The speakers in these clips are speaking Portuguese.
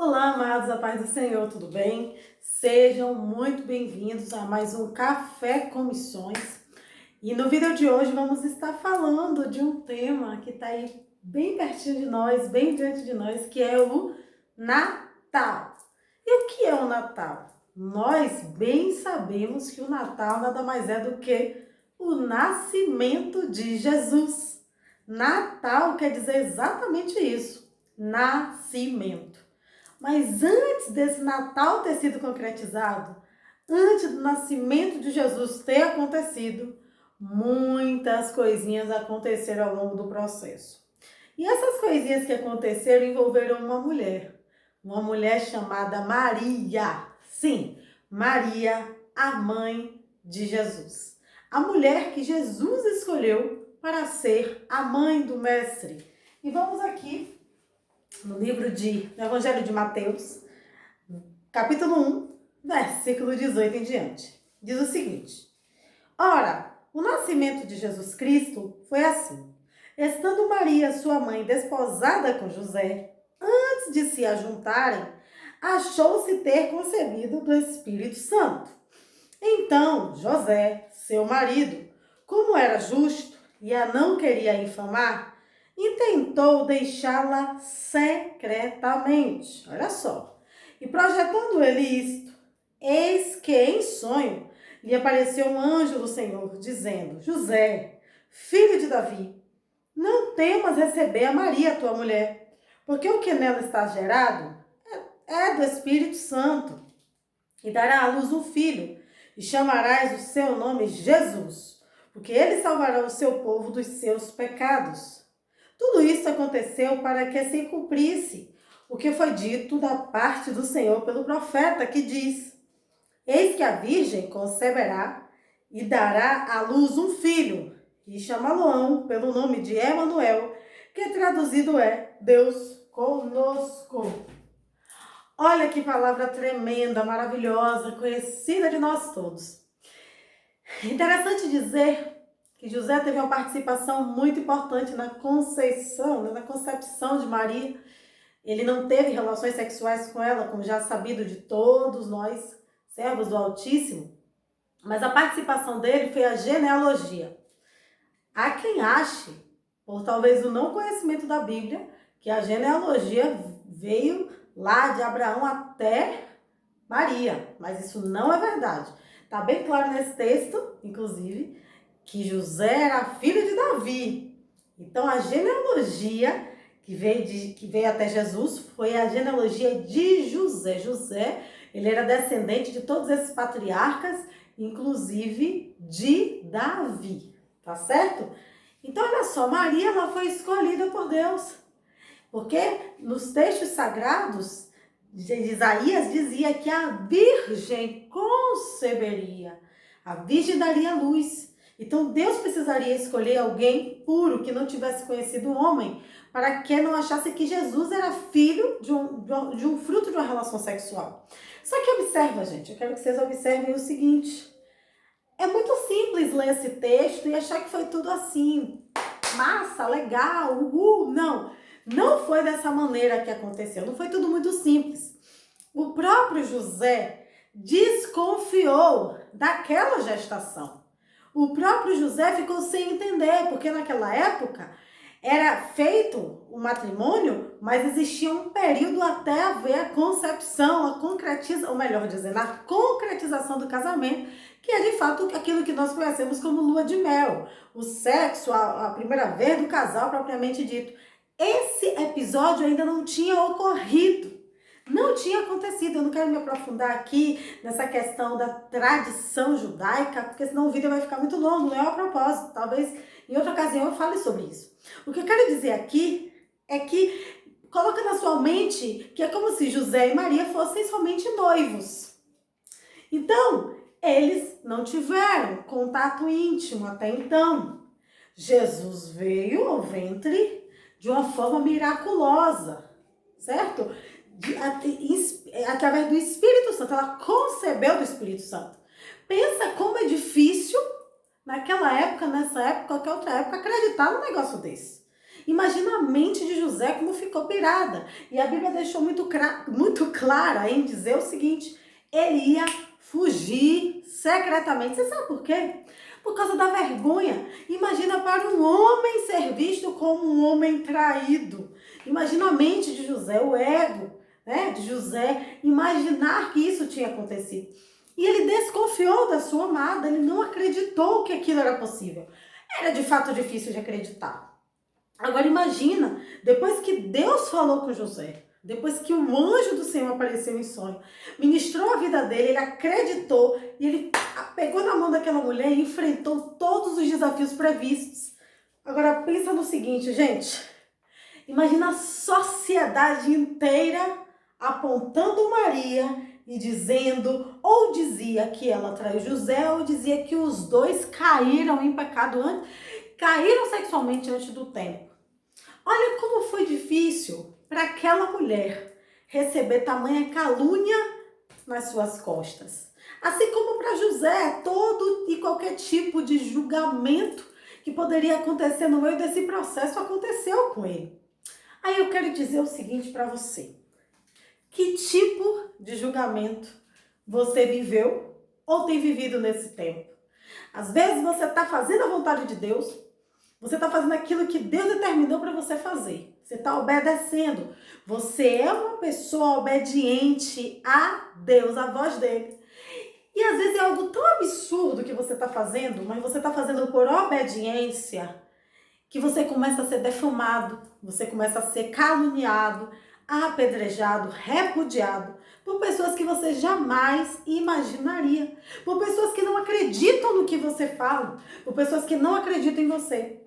Olá, amados, a paz do Senhor, tudo bem? Sejam muito bem-vindos a mais um Café com Missões. E no vídeo de hoje vamos estar falando de um tema que está aí bem pertinho de nós, bem diante de nós, que é o Natal. E o que é o Natal? Nós bem sabemos que o Natal nada mais é do que o nascimento de Jesus. Natal quer dizer exatamente isso, nascimento. Mas antes desse Natal ter sido concretizado, antes do nascimento de Jesus ter acontecido, muitas coisinhas aconteceram ao longo do processo. E essas coisinhas que aconteceram envolveram uma mulher chamada Maria. Sim, Maria, a mãe de Jesus. A mulher que Jesus escolheu para ser a mãe do Mestre. E vamos aqui no Evangelho de Mateus, capítulo 1, versículo 18 em diante. Diz o seguinte: Ora, o nascimento de Jesus Cristo foi assim. Estando Maria, sua mãe, desposada com José, antes de se ajuntarem, achou-se ter concebido do Espírito Santo. Então, José, seu marido, como era justo e a não queria infamar, intentou deixá-la secretamente. Olha só. E projetando ele isto, eis que em sonho lhe apareceu um anjo do Senhor, dizendo: José, filho de Davi, não temas receber a Maria, tua mulher, porque o que nela está gerado é do Espírito Santo. E dará à luz um filho, e chamarás o seu nome Jesus, porque ele salvará o seu povo dos seus pecados. Tudo isso aconteceu para que se cumprisse o que foi dito da parte do Senhor pelo profeta, que diz: Eis que a virgem conceberá e dará à luz um filho, e chamá-lo-ão pelo nome de Emanuel, que traduzido é Deus conosco. Olha que palavra tremenda, maravilhosa, conhecida de nós todos. Interessante dizer que José teve uma participação muito importante na concepção de Maria. Ele não teve relações sexuais com ela, como já sabido de todos nós, servos do Altíssimo, mas a participação dele foi a genealogia. Há quem ache, por talvez o não conhecimento da Bíblia, que a genealogia veio lá de Abraão até Maria, mas isso não é verdade. Está bem claro nesse texto, inclusive, que José era filho de Davi. Então a genealogia que veio até Jesus foi a genealogia de José. José, ele era descendente de todos esses patriarcas, inclusive de Davi, tá certo? Então olha só, Maria, ela foi escolhida por Deus, porque nos textos sagrados de Isaías dizia que a virgem conceberia, a virgem daria luz. Então Deus precisaria escolher alguém puro, que não tivesse conhecido o homem, para que não achasse que Jesus era filho de um fruto de uma relação sexual. Só que observa, gente, eu quero que vocês observem o seguinte: é muito simples ler esse texto e achar que foi tudo assim, massa, legal, uhul. Não foi dessa maneira que aconteceu, não foi tudo muito simples. O próprio José desconfiou daquela gestação. O próprio José ficou sem entender, porque naquela época era feito o matrimônio, mas existia um período até haver a concepção, a concretização, ou melhor dizendo, a concretização do casamento, que é de fato aquilo que nós conhecemos como lua de mel, o sexo, a primeira vez do casal propriamente dito. Esse episódio ainda não tinha ocorrido. Não tinha acontecido. Eu não quero me aprofundar aqui nessa questão da tradição judaica, porque senão o vídeo vai ficar muito longo, não é a propósito. Talvez em outra ocasião eu fale sobre isso. O que eu quero dizer aqui é que coloca na sua mente que é como se José e Maria fossem somente noivos. Então, eles não tiveram contato íntimo até então. Jesus veio ao ventre de uma forma miraculosa, certo? Através do Espírito Santo. Ela concebeu do Espírito Santo. Pensa como é difícil naquela época, nessa época, qualquer outra época, acreditar num negócio desse. Imagina a mente de José como ficou pirada. E a Bíblia deixou muito clara em dizer o seguinte: ele ia fugir secretamente. Você sabe por quê? Por causa da vergonha. Imagina para um homem ser visto como um homem traído. Imagina a mente de José, o ego, né, de José, imaginar que isso tinha acontecido. E ele desconfiou da sua amada, ele não acreditou que aquilo era possível. Era de fato difícil de acreditar. Agora imagina, depois que Deus falou com José, depois que o anjo do Senhor apareceu em sonho, ministrou a vida dele, ele acreditou e ele pegou na mão daquela mulher e enfrentou todos os desafios previstos. Agora pensa no seguinte, gente, imagina a sociedade inteira apontando Maria e dizendo, ou dizia que ela traiu José, ou dizia que os dois caíram em pecado caíram sexualmente antes do tempo. Olha como foi difícil para aquela mulher receber tamanha calúnia nas suas costas. Assim como para José, todo e qualquer tipo de julgamento que poderia acontecer no meio desse processo aconteceu com ele. Aí eu quero dizer o seguinte para você. Que tipo de julgamento você viveu ou tem vivido nesse tempo? Às vezes você está fazendo a vontade de Deus, você está fazendo aquilo que Deus determinou para você fazer. Você está obedecendo. Você é uma pessoa obediente a Deus, à voz dele. E às vezes é algo tão absurdo que você está fazendo, mas você está fazendo por obediência, que você começa a ser defamado, você começa a ser caluniado, apedrejado, repudiado por pessoas que você jamais imaginaria, por pessoas que não acreditam no que você fala, por pessoas que não acreditam em você.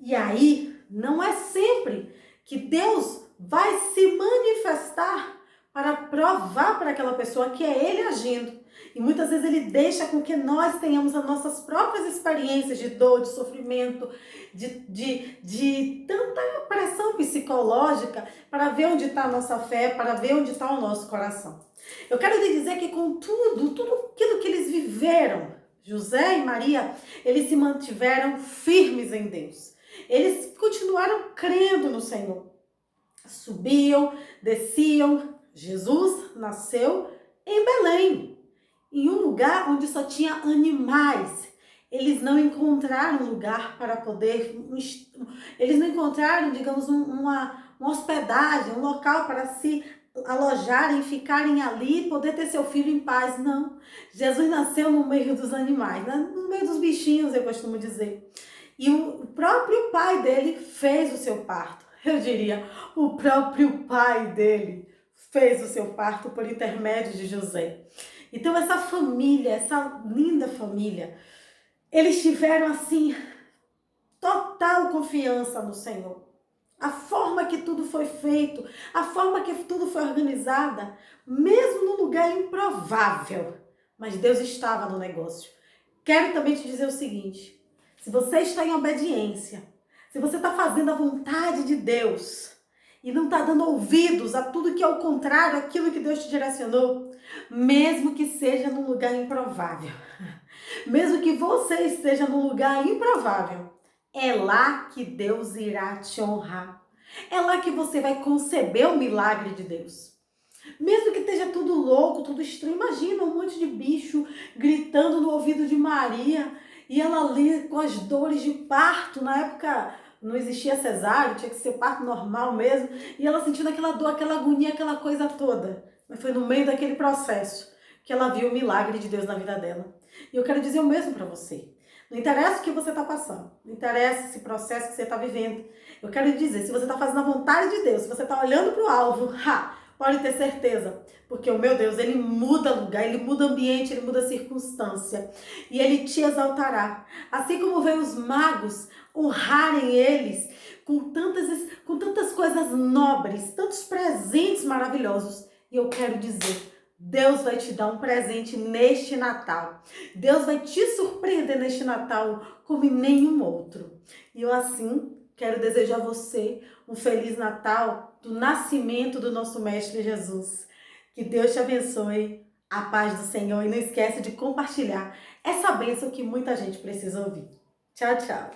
E aí, não é sempre que Deus vai se manifestar para provar para aquela pessoa que é Ele agindo. E muitas vezes Ele deixa com que nós tenhamos as nossas próprias experiências de dor, de sofrimento, de tanta pressão psicológica para ver onde está a nossa fé, para ver onde está o nosso coração. Eu quero lhe dizer que com tudo aquilo que eles viveram, José e Maria, eles se mantiveram firmes em Deus. Eles continuaram crendo no Senhor. Subiam, desciam. Jesus nasceu em Belém, em um lugar onde só tinha animais. Eles não encontraram lugar para poder... Eles não encontraram, digamos, uma hospedagem, um local para se alojarem, ficarem ali, poder ter seu filho em paz. Não. Jesus nasceu no meio dos animais, no meio dos bichinhos, eu costumo dizer. E o próprio pai dele fez o seu parto. Eu diria, o próprio pai dele fez o seu parto por intermédio de José. Então essa família, essa linda família, eles tiveram assim, total confiança no Senhor. A forma que tudo foi feito, a forma que tudo foi organizada, mesmo num lugar improvável. Mas Deus estava no negócio. Quero também te dizer o seguinte, se você está em obediência, se você está fazendo a vontade de Deus e não está dando ouvidos a tudo que é o contrário, aquilo que Deus te direcionou, mesmo que seja num lugar improvável, mesmo que você esteja num lugar improvável, é lá que Deus irá te honrar. É lá que você vai conceber o milagre de Deus. Mesmo que esteja tudo louco, tudo estranho, imagina um monte de bicho gritando no ouvido de Maria e ela ali com as dores de parto. Na época não existia cesárea, tinha que ser parto normal mesmo. E ela sentindo aquela dor, aquela agonia, aquela coisa toda. Mas foi no meio daquele processo que ela viu o milagre de Deus na vida dela. E eu quero dizer o mesmo para você. Não interessa o que você está passando, não interessa esse processo que você está vivendo. Eu quero dizer, se você está fazendo a vontade de Deus, se você está olhando para o alvo, pode ter certeza, porque o meu Deus, Ele muda lugar, Ele muda ambiente, Ele muda circunstância. E Ele te exaltará. Assim como veio os magos honrarem eles com tantas coisas nobres, tantos presentes maravilhosos. E eu quero dizer, Deus vai te dar um presente neste Natal. Deus vai te surpreender neste Natal como em nenhum outro. E eu assim quero desejar a você um Feliz Natal do nascimento do nosso Mestre Jesus. Que Deus te abençoe, a paz do Senhor. E não esquece de compartilhar essa bênção que muita gente precisa ouvir. Tchau, tchau.